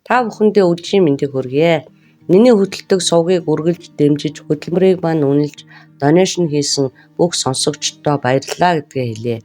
Та бүхэндээ өдрийн мэндийг хүргье. Миний хөдөлтөг сувгийг үргэлж дэмжиж, хөдөлмөрийг маань үнэлж, донешн хийсэн бүх сонсогчдоо баярлалаа гэдгээ хэлье.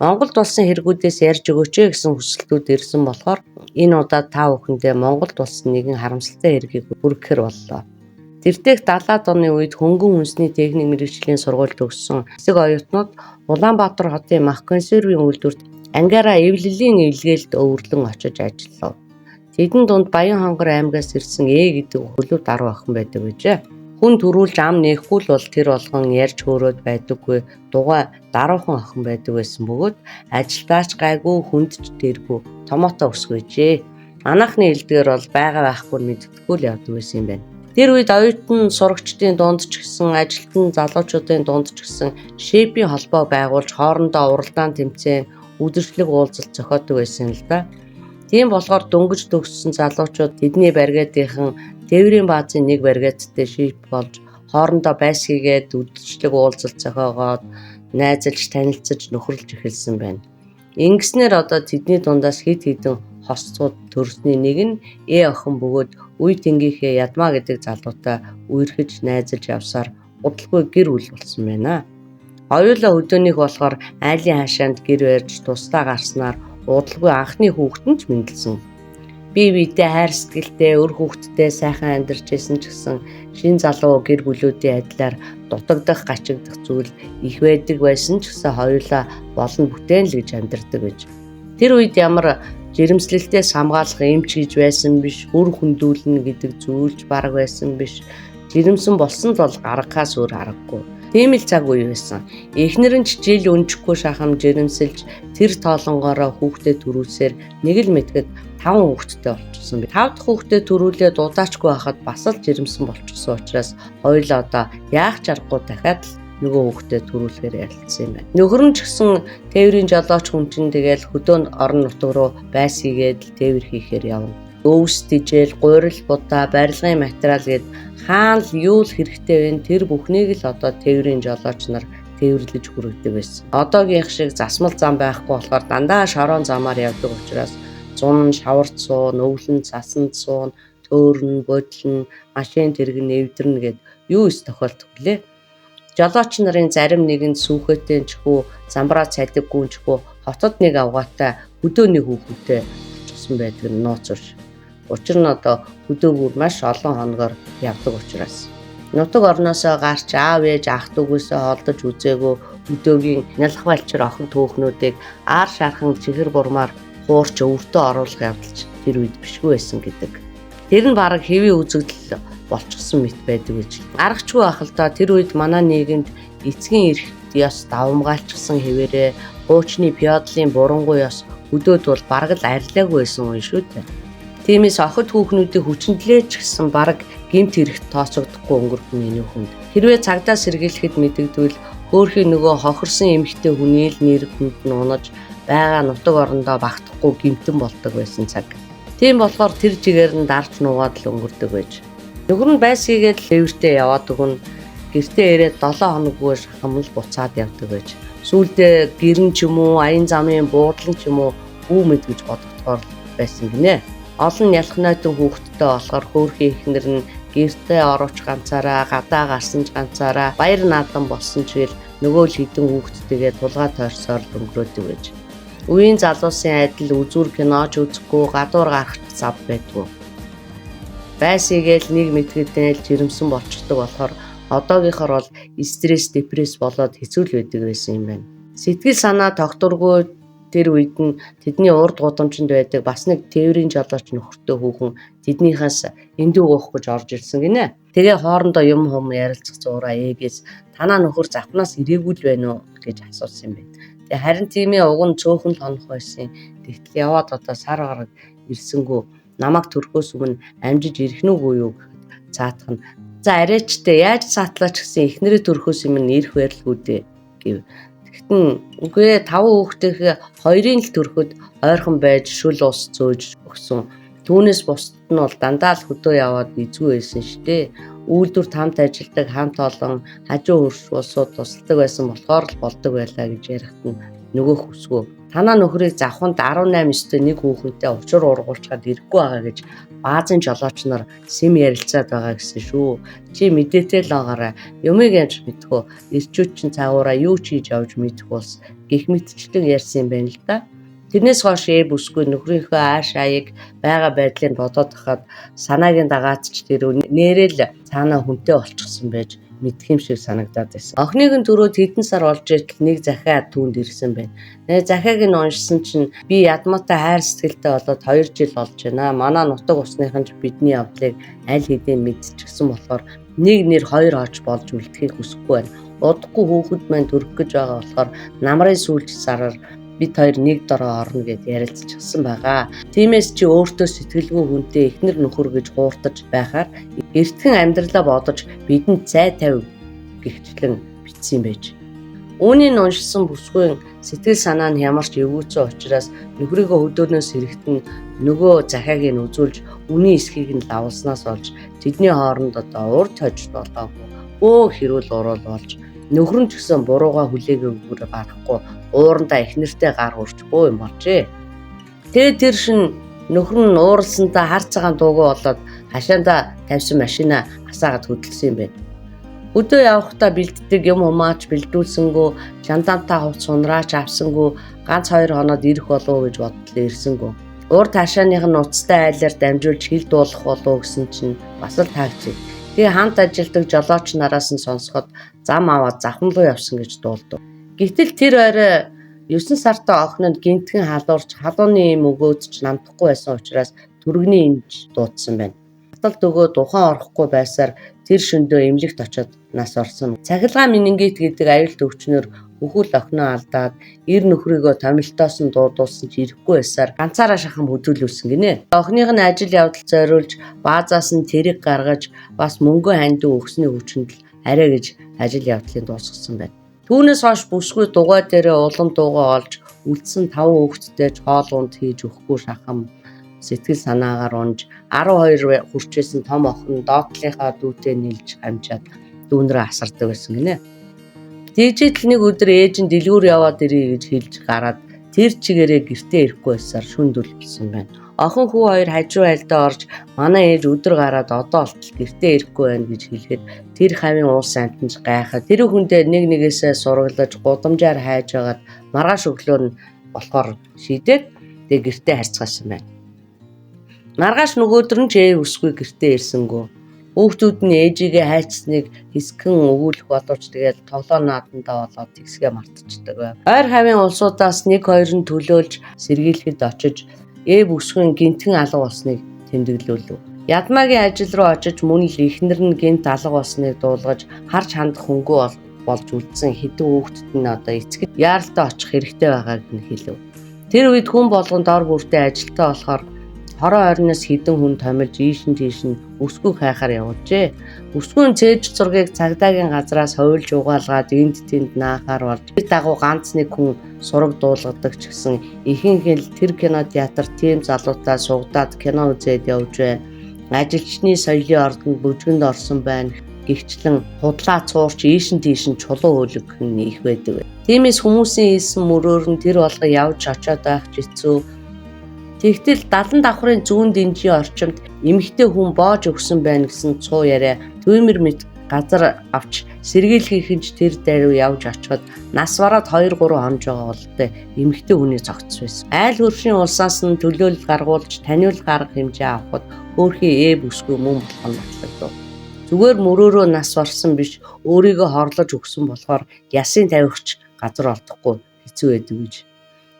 Монголд болсон хэрэгүүдээс ярьж өгөөч гэсэн хүсэлтүүд ирсэн болохоор энэ удаад та бүхэндээ Монголд болсон нэгэн харамсалтай хэргийг хүргэхээр боллоо. Тэртех 70-аад оны үед хөнгөн үндэсний техник мэргэжлийн сургуульд төгссөн хэсэг оюутнууд Улаанбаатар хотын мах консервийн үйлдвэрт ангаараа эвлэлийн эвлэгээлд өвөрлөн очиж ажиллав. Тэдэн дунд Баянхонгор аймгаас ирсэн гэдэг хөлөв даруу охин байдаг гэжээ. Хүн төрүүлж ам нээхгүй л бол тэр болгон ярьж хөөрөөд байдаггүй дугай даруухан охин байдаг байсан бөгөөд ажилдаач гайгүй хүндч дэргүй томоотой өсгөөжээ. Манайхны элдгээр бол байгаа байхгүй мэддэггүй л явдаг байсан юм байна. Тэр үед оюутан сурагчдын дунд ч гэсэн ажилтан залуучуудын дунд ч гэсэн шепийн холбоо байгуулж хоорондоо уралдаан тэмцээн үдирчлэг уулзалт зохиодог байсан л да. Тийм болохоор дөнгөж төгссөн залуучууд тэдний баригадынхан тээврийн баазын нэг баригадтай шип болж хоорондоо байс хийгээд үдирчлэг уулзалт зохиогоод найзалж танилцаж нөхөрлж эхэлсэн байна. Ингэснээр одоо тэдний дундаас хэд хэдэн хосцууд төрсний нэг нь охин бөгөөд үе тэнгийнхээ ядмаа гэдэг залуутай үерхэж найзалж явсаар удалгүй гэр бүл болсон байна. Оюулаа өдөөнийх болохоор айлын хашаанд гэр барьж тусдаа гарснаар удалгүй анхны хүүхэд нь ч мэндэлсэн. Бие биедээ хайр сэтгэлтэй өр хүүхэдтэй сайхан амьдарч байсан ч гэсэн шин залуу гэр бүлүүдийн адилаар дутагдах гачигдах зүйл их байдаг байсан ч гэсэн хоёулаа болон бүтээн л гэж амьдардаг гэж. Тэр үед ямар жирэмслэлтээс хамгаалах эмч гэж байсан биш, үр хөндүүлнэ гэдэг зүйлч бараг байсан биш. Жирэмсэн болсон л бол гаргахаас өөр аргагүй. Тийм л цаг үе байсан. Эхнэр нь ч жил өнжихгүй шахам жирэмсэлж тэр тоолонгороо хүүхдэд төрүүлсээр нэг л мэтгэд 5 хүүхэдтэй болчихсон би. 5 дахь хүүхдэд төрүүлээд удаачгүй байхад бас л жирэмсэн болчихсон учраас хоёулаа одоо яах ч аргагүй дахиад л нөгөө хүүхдэд төрүүлэхээр ялцсан юм байна. Нөхөр нь ч гэсэн тээврийн жолооч хүн чинь тэгэл хөдөөнд орон нутг руу байс хийгээд тээвэр хийхээр явна. Өвс тижэл, гурил будаа, барилгын материал гээд хаана л юу л хэрэгтэй вэ? Тэр бүхнийг л одоо тээврийн жолооч нар тээвэрлэж хүргэдэг байсан. Одоогийн шиг засмал зам байхгүй болохоор дандаа шорон замаар явдаг учраас зун, шаварц суун, өвлөн, цасанд суун, төөрн, бодлон, машин тэрэг нэвдэрнэ гэд юу ис тохиолдох вүлээ. Жолооч нарын зарим нэгэнд сүхэтэй ч хүү, замбраа цадиггүй ч хүү, хотод нэг авгаатай хөдөөний хүүхэнтэй болчихсон байдаг нь нууц урш. Учир нь одоо хөдөөгөр маш олон хоногор явдаг учраас. Нутаг орноосоо гарч аав ээж ах дүүгээсээ холдож үзээгүй хөдөөгийн нялх балчир охин түүхнүүдийг ар шархан чихэр бурмаар хуурч өвөртөө оруулах явдалч тэр үед бишгүй байсан гэдэг. Тэр нь бараг хэвийн үзэгдэл болчихсон мэт байдаг гэж. Аргачлгүй байх л да тэр үед манай нийгэмд эцгийн эрх ёс давамгаалчихсан хэвээрээ хуучны феодлын бурангуй ёс хөдөөд бол бараг л арилаагүй байсан юм шүү дээ. Тиймээс охид хүүхнүүдийн хүчнэлээч гэсэн бараг гэмт хэрэгт тооцогдохгүй өнгөрсөн миний хүнд. Хэрвээ цагдаа сэргийлэхэд мэдэгдвэл хөөхий нөгөө хохирсон эмэгтэй хүний л нэр хүнд нь унаж байгаа нутаг орондоо багтахгүй гэмтэн болдог байсан цаг. Тийм болохоор тэр жигээр нь дарж нуугаад л өнгөрдөг байж. Нөхөр нь байс хийгээд л эвэртээ яваад өгнө. Гэртээ ирээд 7 хоноггүй шахамл буцаад явдаг байж. Сүүлдээ гэрэн ч юм уу, аян замын буудлан ч юм уу үү мэд гэж боддогдохоор байсан гинэ. Олон ялх нойтон хүүхэдтэй болохоор хөөхий эхнэр нь гэртээ оруулж ганцаараа, гадаа гарсан ч ганцаараа, баяр наадам болсон ч гээл нөгөө л хідэн хүүхэдтэйгээ тулгаа тойрсоор өнгөрөөдөг байж. Үеийн залуусын адил үзүүр киноч үзэхгүй, гадуур гарах зав байдгүй. Байс хийгээл нэг мэтгэдэл жирэмсэн болчихдог болохоор одоогийнхоор бол стресс, депресс болоод хэцүү л байдаг байсан юм байна. Сэтгэл санаа тогтворгүй тэр үед нь тэдний урд гудамжинд байдаг бас нэг тээврийн жолооч нөхөртэй хүүхэн тэднийхээс эндүү уух гэж орж ирсэн гинэ. Тэгээ хоорондоо юм хум ярилцах зураа ээгээс танаа нөхөр завхнаас ирээгүй л байна уу гэж асуусан юм байна. Тэгээ харин тиймээ уг нь цөөхөн л хонох байсан. Тэгтэл яваад одоо сар гараг ирсэнгүү намайг төрхөөс өмнө амжиж ирэх нүггүй юу гэхэд цаатах нь за арайчтай яаж цаатлаач гэсэн эхнэрээ төрхөөс өмнө ирэх байрлгүй дээ гэв. Үгүй 5 хүүхдийнхээ 2-ын л төрөхөд ойрхон байж шүл ус зөөж өгсөн. Түүнээс бусд нь бол дандаа л хөдөө яваад эзгүй байсан штэ. Үйлдвэрт хамт ажилдаг хамт олон хажуу хөрш улсууд тусалдаг байсан болохоор л болдог байлаа гэж ярихт нь нөгөө хүсгөө. Танаа нөхрийг завханд 18-9-тэй нэг хүүхэнтэй учир ургуулчаад ирэхгүй байгаа гэж баазын жолооч нар сэм ярилцаад байгаа гэсэн шүү. Чи мэдээтэй л байгаарай. Юмыг яаж мэдхөө. Ирчүүд чинь цаагаараа юу ч хийж авч мэдэх болс гих мэтчлэн ярьсан юм байна л да. Тэрнээс хойш бүсгүй нөхрийнхөө ааш аяг байгаа байдлыг бодоод хахад санаагийн дагаатч тэр нэрэл цаанаа хүнтэй болчихсон байж мэдх юм шиг санагдаад байсан. Охиныг нь түрүүд хэдэн сар олж итэл нэг захиа түүнд ирсэн байна. Захиаг нь уншсан чинь би ядмаатай хайр сэтгэлтэй болоод 2 жил болж байна. Манай нутаг усныхан ч бидний явдлыг аль хэдийн мэдчихсэн болохоор нэг нэр 2 хооч болж үлдэхийг хүсэхгүй байна. Удахгүй хүүхэд маань төрөх гэж байгаа болохоор намрын сүүлч сараар бид хоёр нэг дороо орно гэд ярилцчихсан байгаа. Тиймээс чи өөртөө сэтгэлгүй хүнтэй эхнэр нөхөр гэж хууртаж байхаар эртхэн амьдралаа бодож бидэнд зай тавь гихчлэн бичсэн байж. Үүнийг уншсан бүсгүй сэтгэл санаа нь ямарч эвгүүцэн учраас нөхрийгөө хөдөөнөөс хэрэгтэн нөгөө захиаг нь үзүүлж үний эсхийг нь лавлснаас болж тэдний хооронд одоо урд хожид болоогүй. Хэрүүл уруул болж нөхөр нь ч гэсэн бурууга хүлээгээгүй гарахгүй уурандаа эхнэртэй гар урч бөө юм болжээ. Тэгээд тэр шин нөхөр нь ууралсандаа хар цагаан дуугүй болоод хашаандаа тавьсан машина асаагаад хөдөлсөн юм байна. Өдөө явахдаа бэлддэг юм умаач бэлдүүлсэнгүү, жандаантаа хувц сунраач авсангүй, ганц 2 хоноод ирэх болов гэж бодлоо ирсэнгүү. Урд хашааных нь уцтай айлаар дамжуулж хил дуулах болов гэсэн чинь бас л таагч. Тэгээ хамт ажилдаг жолооч нараас нь сонсоход зам аваад завхан руу явсан гэж дуулдаг. Гэтэл тэр орой 9 сартай охин нь гинтхэн халуурч халууны юм өгөөдч намдахгүй байсан учраас түргэний эмч дуудсан байна. Хаталт өгөөд ухаан орохгүй байсаар тэр шөндөө эмнэлэгт очоод нас орсон. Цахилгаан менингит гэдэг аюулт өвчнөр өхөл охиноо алдаад эр нөхрийгөө томилтоос нь дуудуулсан ч ирэхгүй байсаар ганцаараа шахам хөдөлүүлсэн гинэ. Охиных нь ажил явдал зориулж баазаас нь тэрэг гаргаж бас мөнгө хандив өгсөний хүчинд л арай гэж ажил явдлыг дуусгасан байна. Түүнээс хойш бүсгүй дугаа дээрээ улам дуугаа олж үлдсэн 5 хүүхэдтэй ч хоол унд хийж өгөхгүй шахам сэтгэл санаагаар унж 12 хүрчээсэн том охин доотлынхаа дүүтэй нийлж хамжаад дүүнрээ асардаг байсан гинэ. Тэгжээтэл нэг өдөр ээж нь дэлгүүр яваад ирээ гэж хэлж гараад тэр чигээрээ гэртээ ирэхгүй байсаар шүндүл болсон байна. Охин хүү хоёр хажуу айлдаа орж манай ээж өдөр гараад одоо болтол гэртээ ирэхгүй байна гэж хэлэхэд тэр хавийн уус амтнаж гайхаад тэр хүндээ нэг нэгээсээ сураглаж гудамжаар хайж агаад маргааш өглөө нь болохоор шийдээд тэг гэртээ харьцгаасан байна. Маргааш нөгөөдөр нь ч өсгүй гэртээ ирсэнгүү. Хүүхдүүд нь ээжигээ хайцсныг хэсгэн өгүүлэх боловч тэгээд тоглоо наадандаа болоод тэгсгээ мартчихдаг байв. Ойр хавийн улсуудаас 1-2 нь төлөөлж сэргийлэхэд очиж бүсгүй гинтхэн алга болсныг тэмдэглүүлв. Ядмаагийн ажил руу очиж мөн л эхнэр нь гинт алга болсныг дуулгаж харж хандах хөнгөө болж үлдсэн хэдэн хүүхдэд нь одоо эцгэд яаралтай очих хэрэгтэй байгааг нь хэлв. Тэр үед хүн болгонд ор бүртээ ажилтаа болохоор хорон ойрноос хэдэн хүн томилж ийш нь тийш нь өсгөх хайхаар явуулжээ. Өсгөн цээж зургийг цагдаагийн газраас ховлж угаалгаад энд тэнд наахаар болж тэр дагуу ганц нэг хүн сураг дуулгадаг ч гэсэн ихэнх л тэр кино театр тийм залуутай сугдаад кино үзээд явж бай. Ажилчны соёлын ордонд бүжгэнд орсон байна. Гихчлэн худлаа цуурч ийш нь тийш нь чулуу хөлөг их байдаг. Тиймээс хүмүүсийн хийсэн мөрөөр нь тэр болго явж очоод байх хэцүү. Тэгтэл 70 давхрын зүүн дэнжийн орчимд эмэгтэй хүн боож өгсөн байна гэсэн цуу яриа түймэр мэд газар авч сэргийлхийнхэн ч тэр даруй явж очиход нас бараад 2-3 хонж байгаа болтой эмэгтэй хүний цогцс байсан. Айл хөршийн улсаас нь төлөөлөл гаргуулж таниул гарах хэмжээ авахд хөөрхий бүсгүй мөн болох нь батлагдав. Зүгээр мөрөөрөө нас барсан биш өөрийгөө хорлож өгсөн болохоор ясын тавихч газар олдохгүй хэцүү байдаг гэж.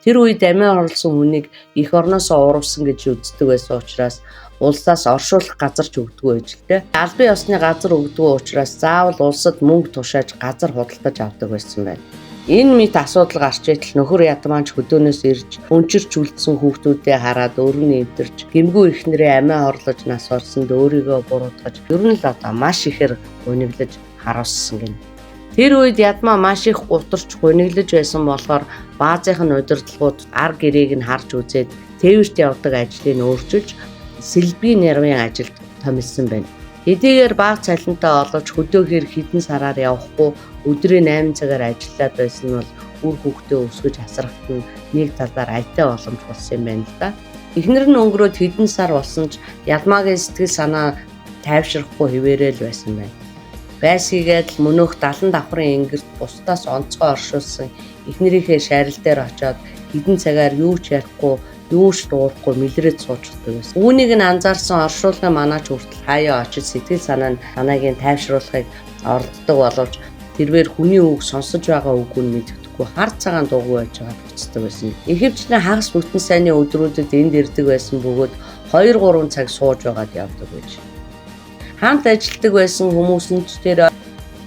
Тэр үед амиа орлсон хүнийг эх орноосоо урвсан гэж үздэг байсан учраас улсаас оршуулах газар ч өгдөггүй байж л дээ. Албан ёсны газар өгдөггүй учраас заавал улсад мөнгө тушааж газар худалдаж авдаг байсан байна. Энэ мэт асуудал гарч итэл нөхөр ядмаач хөдөөнөөс ирж өнчирч үлдсэн хүүхдүүдээ хараад өөр нь эвдэрч гэмгүй эхнэрээ амиа орлож нас орсонд өөрийгөө буруутгаж ер нь л одоо маш ихээр униглаж харуулсан гэнэ. Тэр үед ядмаа маш их гутарч гуниглаж байсан болохоор баазынх нь удирдлагууд ар гэрээг нь харж үзээд тээвэрт явдаг ажлыг өөрчилж сэлбгийн нэрвийн ажилд томилсон байна. Хэдийгээр бааг цалинтай олж хөдөөхөр хэдэн сараар явахгүй өдрийн 8 цагаар ажиллаад байсан бол үр хүүхдээ өсгөж асрахт нь нэг талаар айтай боломж болсон юм байна л да. Эхнэр нь өнгөрөөд хэдэн сар болсон ч Ялмаагийн сэтгэл санаа тайвшрахгүй хിവэрэл байсан байна. Байсгийгээд мөнөөх 70 давхрын ингэрт бусдаас онцгой оршуулсан эхнэрийнхээ шарил дээр очиод хэдэн цагаар юу ч ярихгүй, юу ч дуурахгүй мэлрээд суучдаг байсан. Үүнийг нь анзаарсан оршуулгын манаач хүртэл хаяа очиж сэтгэл санаагийн тайвшруулахыг оролддог боловч тэрээр хүний үг сонсож байгаа үггүй нь мэддэггүй хар цагаан дуугүй байж байгааг буцдаг байсан. Ихэвчлэн хагас бүтэн сайнны өдрүүдэд энд ирдэг байсан бөгөөд 2-3 цаг сууж байгаад явдаг байж. Хамт ажилладаг байсан хүмүүс нь ч тэр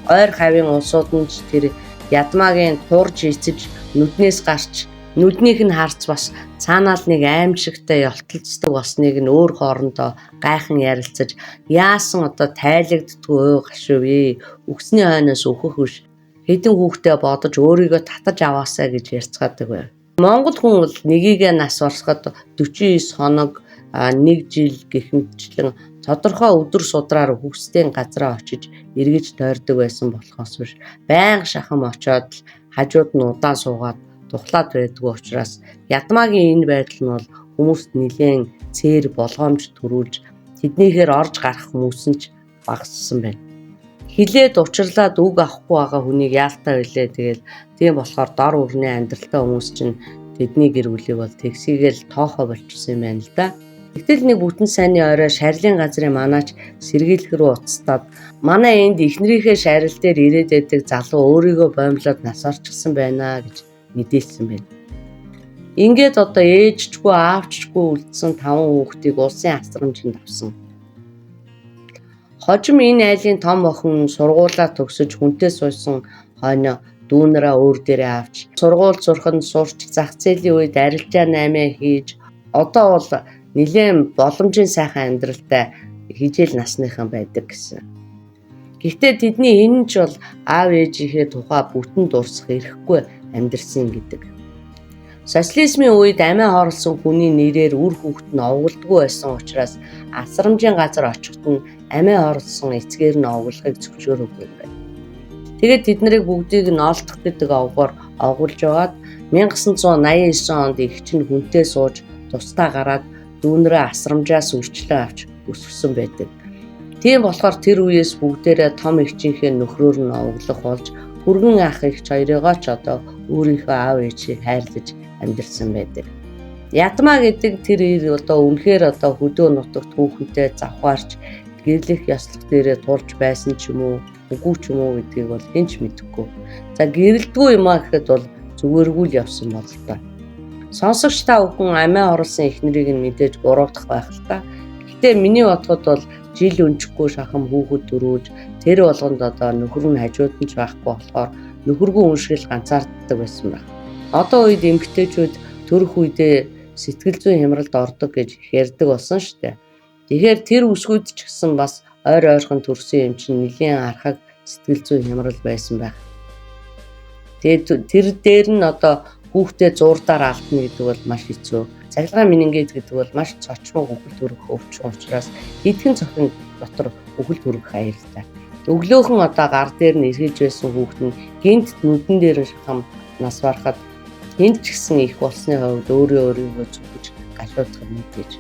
ойр хавийн улсууд нь ч тэр ядмаагийн турж эцэж нүднээс гарч нүднийх нь харц бас цаанаал нэг аимшигтай ялталцдаг болсныг нь өөр хоорондоо гайхан ярилцаж яасан одоо тайлагддгүй ой гашуув үгсний хойноос өөхөх биш хэдэн хүүхдээ бодож өөрийгөө татаж аваасаа гэж ярьцгаадаг байв. Монгол хүн бол нёгийгээ нас барсахад 49 хоног 1 жил гэх мэтчлэн тодорхой өдөр судраар хүүхдийн газраа очиж эргэж тойрдог байсан болохоос биш байнга шахам очоод хажууд нь удаан суугаад тухлаад байдгүй учраас ядмаагийн энэ байдал нь бол хүмүүст нэлээд цээр болгоомж төрүүлж тэднийхээр орж гарах хүмүүс нь ч багассан байна. Хилээд учрлаад үг авахгүй байгаа хүнийг яалтаа билээ. Тэгэл тийм болохоор дор өрний амьдралтай хүмүүс чинь тэдний гэр бүлийг бол тэгсийгээл тоохоо болчихсон юм байна л да. Гэтэл нэг бүтэн сайнны орой шарилын газрын манаач сэргийлэх рүү уцтаад манай энд эхнэрийнхээ шарил дээр ирээд байдаг залуу өөрийгөө боомлоод нас орчихсан байна гэж мэдээлсэн байна. Ингээд одоо ээжчгүй аавчгүй үлдсэн 5 хүүхдийг улсын асрамжинд авсан. Хожим энэ айлын том охин сургуулаа төгсөж хүнтэй суусан хойно дүүнэрээ өөр дээрээ авч сургууль сурахын сурч зах зээлийн үед арилжаа 8 хийж одоо бол нэлээд боломжийн сайхан амьдралтай хижээл насныхан байдаг гэсэн. Гэхдээ тэдний энэ ч бол аав ээжийнхээ тухай бүтэн дурсах эрхгүй амьдрсан гэдэг. Социализмын үед амиа хорлсон хүний нэрээр үр хүүхэд нь овголдгүй байсан учраас асрамжийн газар очиход нь амиа хорлсон эцгээр нь овглохыг зөвшөөрөөгүй юм байна. Тэгээд тэд нарыг бүгдийг нь олдох гэдэг овгоор овгуулж байгаад 1989 онд их чинь хүнтэй сууж тусдаа гараад дүүнрээ асрамжаас үрчлээ авч өсгсөн байдаг. Тийм болохоор тэр үеэс бүгдээрээ том эгчийнхээ нөхрөөр нь овглох болж хүргэн ах эгч хоёрыгоо ч одоо өөрийнхөө аав ээжийг хайрлаж амьдэрсэн байдаг. Ядмаа гэдэг тэр одоо үнэхээр одоо хөдөө нутагт хүүхэнтэй завхаарч гэрлэх ёслох дээрээ тулж байсан ч юм уу үгүй ч юм уу гэдгийг бол хинч мэдэхгүй. За гэрэлдгүй юм а гэхэд бол зүгээргүй л явсан бол та. Сонсогч та бүхэн амиа оруулсан эхнэрийг нь мэдээж гуравдах байх л та. Гэтэ миний бодоход бол жил өнчгүй шахам хүүхэд дөрүүж тэр болгонд одоо нөхөр нь хажууд нь ч байхгүй болохоор нөхөргүй үншгэл ганцаарддаг байсан байна. Одоо үед эмэгтэйчүүд төрөх үедээ сэтгэл зүйн хямралд ордог гэж ярьдаг болсон шүү дээ. Тэгэхээр тэр үсгүүд ч гэсэн бас ойр ойрхон төрсөн юм чинь нэлийн архаг сэтгэл зүйн хямрал байсан байх. Тэгээд тэр дээр нь одоо хүүхдээ зуурдаар алдна гэдэг бол маш хэцүү. Цахилгаан менингит гэдэг бол маш цочмог үхэл төрөх өвчин учраас хэдхэн цохин дотор үхэл төрөх аюултай. Өглөөхөн одоо гар дээр нь эргэлж байсан хүүхэд нь гинт нүдэн дээр шахам нас барахад энд ч гэсэн их болсны хувьд өөрийгөө зүгж гашуудах мэдээж.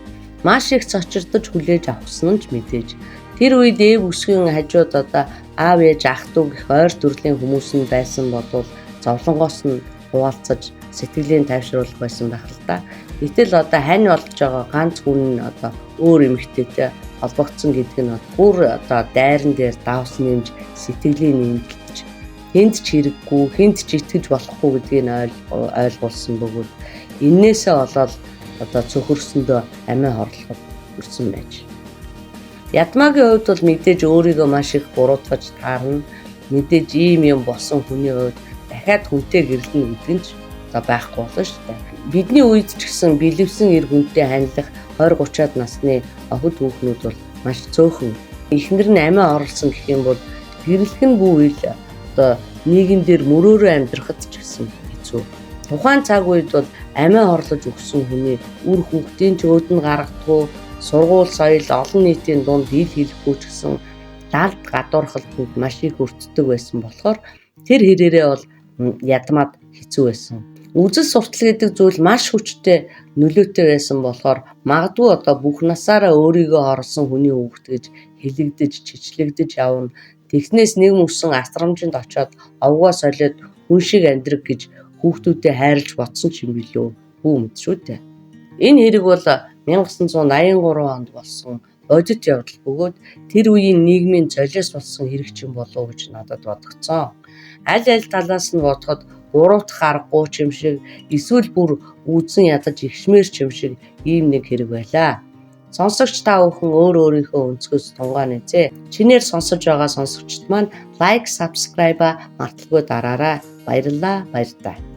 Маш их цочирдож хүлээж авсан нь ч мэдээж. Тэр үед эв өсгийн хажууд одоо аав ээж ах トゥ гэх ойр төрлийн хүмүүс нь байсан бодвол зовлонгоос нь хуваалцаж сэтгэлийн тайвшруулах байсан байх л да. Гэтэл одоо хань болж байгаа ганц хүн нь одоо өөр эмэгтэйтэй холбогдсон гэдэг нь бүр одоо дайран дээр давс нэмж сэтгэлийн нэмэлтж хэнд ч хэрэггүй хэнд ч итгэж болохгүй гэдгийг ойлгуулсан бөгөөд эннээсээ болоод одоо цөхөрсөндөө амиа хорлоход хүрсэн байж. Ядмаагийн хувьд бол мэдээж өөрийгөө маш их буруутгаж таарна. Мэдээж ийм юм болсон хүний хувьд дахиад хүнтэй гэрлэнэ гэдэг нь одоо байхгүй болно шүү дээ. Бидний үед ч гэсэн бэлэвсэн эр хүнтэй хандлах 20-30-аад насны охид хүүхнүүд бол маш цөөхөн. Эхнэр нь амиа орлсон гэх юм бол гэрлэх нь бүвэл одоо нийгэм дээр мөрөөрөө амьдрахад ч гэсэн хэцүү. Тухайн цаг үед бол амиа орлож өгсөн хүний үр хүүхдийн ч өөд нь гаргадгүй, сургууль соёл олон нийтийн дунд ил хэлэхгүй ч гэсэн далд гадуурхалтанд маш их өртдөг байсан болохоор тэр хэрээрээ бол ядмаад хэцүү байсан. Үзэл суртал гэдэг зүйл маш хүчтэй нөлөөтэй байсан болохоор магадгүй одоо бүх насаараа өөрийгөө хорлсон хүний хүүхэд гэж хэлэгдэж, чичлэгдэж явна. Тэгснээс нэг мөсөн асрамжинд очоод овгоо солиод хүн шиг амьдрах гэж хүүхдүүдэд хайрлж бодсон ч юм билүү? Бүү мэд шүү дээ. Энэ хэрэг бол 1983 онд болсон бодит явдал бөгөөд тэр үеийн нийгмийн золиос болсон хэрэг ч юм болов уу гэж надад бодогцсон. Аль талаас нь бодоход гуравдах аргагүй ч юм шиг, эсвэл бүр үзэн ядаж ихшмээр ч юм шиг ийм нэг хэрэг байлаа. Сонсогч та бүхэн өөрийнхөө өнцгөөс тунгаан үзье. Чинээр сонсож байгаа сонсогчд маань лайк, subscribe марталгүй дараарай. Баярлалаа, баяр таа.